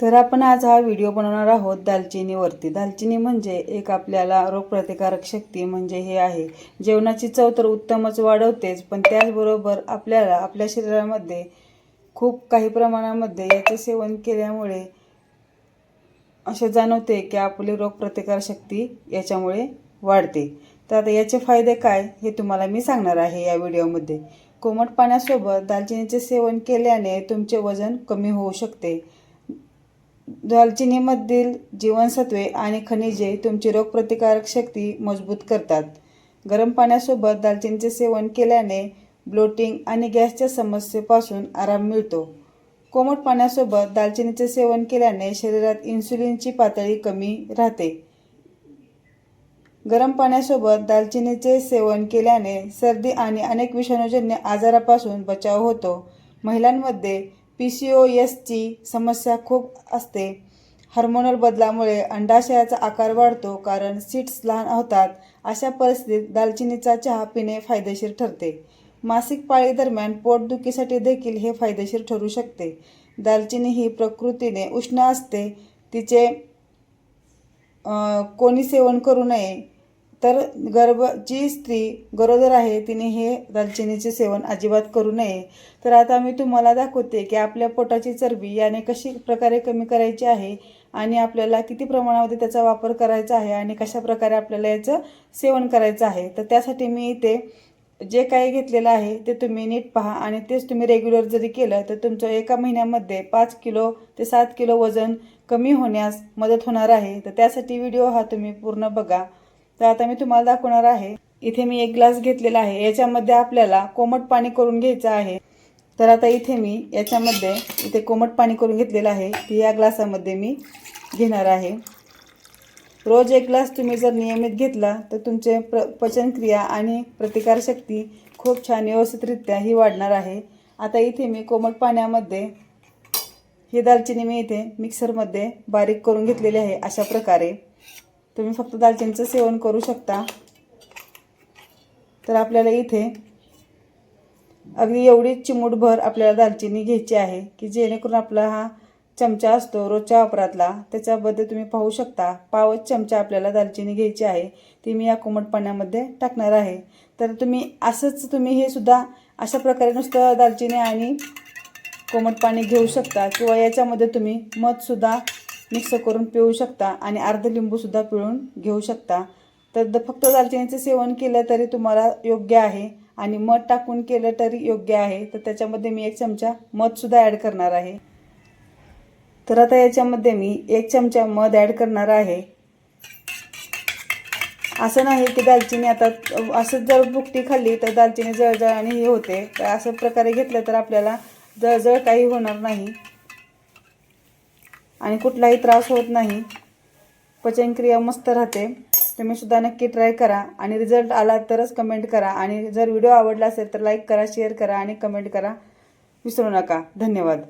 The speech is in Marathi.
तर आपण आज हा व्हिडिओ बनवणार आहोत दालचिनीवरती। दालचिनी म्हणजे एक आपल्याला रोगप्रतिकारक शक्ती म्हणजे हे आहे। जेवणाची चव तर उत्तमच वाढवतेच, पण त्याचबरोबर आपल्याला आपल्या शरीरामध्ये खूप काही प्रमाणामध्ये याचे सेवन केल्यामुळे असे जाणवते की आपली रोगप्रतिकारक शक्ती याच्यामुळे वाढते। तर आता याचे फायदे काय हे तुम्हाला मी सांगणार आहे या व्हिडिओमध्ये। कोमट पाण्यासोबत दालचिनीचे सेवन केल्याने तुमचे वजन कमी होऊ शकते। दालचिनीमधील जीवनसत्वे आणि खनिजे तुमची रोगप्रतिकारक शक्ती मजबूत करतात। गरम पाण्यासोबत दालचिनीचे सेवन केल्याने ब्लोटिंग आणि गॅसच्या समस्येपासून आराम मिळतो। कोमट पाण्यासोबत दालचिनीचे सेवन केल्याने शरीरात इन्सुलिनची पातळी कमी राहते। गरम पाण्यासोबत दालचिनीचे सेवन केल्याने सर्दी आणि अनेक विषाणूजन्य आजारापासून बचाव होतो। महिलांमध्ये पीसीओएसची समस्या खूप असते। हार्मोनल बदलामुळे अंडाशयाचा आकार वाढतो कारण सीट्स लहान होतात। अशा परिस्थितीत दालचिनीचा चहा पिणे फायदेशीर ठरते। मासिक पाळी दरम्यान पोटदुखीसाठी देखील हे फायदेशीर ठरू शकते। दालचिनी ही प्रकृतीने उष्ण असते, तिचे कोणी सेवन करू नये। तर जी स्त्री गरोदर आहे तिने हे दालचिनीचे सेवन अजिबात करू नये। तर आता मी तुम्हाला दाखवते की आपल्या पोटाची चरबी याने कशी प्रकारे कमी करायची आहे आणि आपल्याला किती प्रमाणामध्ये त्याचा वापर करायचा आहे आणि कशा प्रकारे आपल्याला याचं सेवन करायचं आहे। तर त्यासाठी मी इथे जे काही घेतलेलं आहे ते तुम्ही नीट पहा आणि तेच तुम्ही रेग्युलर जरी केलं तर तुमचं एका महिन्यामध्ये 5 किलो ते 7 किलो वजन कमी होण्यास मदत होणार आहे। तर त्यासाठी व्हिडिओ हा तुम्ही पूर्ण बघा। तर आता मी तुम्हाला दाखवणार आहे। इथे मी 1 ग्लास घेतलेला आहे, याच्यामध्ये आपल्याला कोमट पाणी करून घ्यायचं आहे। तर आता इथे मी याच्यामध्ये कोमट पाणी करून घेतलेलं आहे ते या ग्लासामध्ये मी घेणार आहे। रोज 1 ग्लास तुम्ही जर नियमित घेतला तर तुमचे पचनक्रिया आणि प्रतिकारशक्ती खूप छान व्यवस्थितरित्या ही वाढणार आहे। आता इथे मी कोमट पाण्यामध्ये ही दालचिनी मी इथे मिक्सरमध्ये बारीक करून घेतलेली आहे। अशा प्रकारे तुम्ही फक्त दालचिनीचं सेवन करू शकता। तर आपल्याला इथे अगदी एवढी चिमूटभर आपल्याला दालचिनी घ्यायची आहे की जेणेकरून आपला हा चमचा असतो रोजच्या वापरातला त्याच्याबद्दल तुम्ही पाहू शकता। पावच चमचा आपल्याला दालचिनी घ्यायची आहे, ती मी या कोमट पाण्यामध्ये टाकणार आहे। तर तुम्ही असंच हे सुद्धा अशा प्रकारे नुसतं दालचिनी आणि कोमट पाणी घेऊ शकता किंवा याच्यामध्ये तुम्ही मधसुद्धा मिक्स करून पिऊ शकता आणि अर्ध लिंबूसुद्धा पिळून घेऊ शकता। तर फक्त दालचिनीचे सेवन केलं तरी तुम्हाला योग्य आहे आणि मध टाकून केलं तरी योग्य आहे। तर त्याच्यामध्ये मी 1 चमचा मधसुद्धा ॲड करणार आहे। तर आता याच्यामध्ये मी 1 चमचा मध ॲड करणार आहे। असं नाही की दालचिनी आता असंच जर भुकटी खाल्ली तर दालचिनी जळजळ आणि हे होते। तर अशा प्रकारे घेतलं तर आपल्याला जळजळ काही होणार नाही आणि कुठलाही त्रास होत नाही, पचनक्रिया मस्त राहते। तुम्ही सुद्धा नक्की ट्राय करा आणि रिझल्ट आला तरच कमेंट करा आणि जर व्हिडिओ आवडला असेल तर लाईक करा, शेअर करा आणि कमेंट करा विसरू नका। धन्यवाद।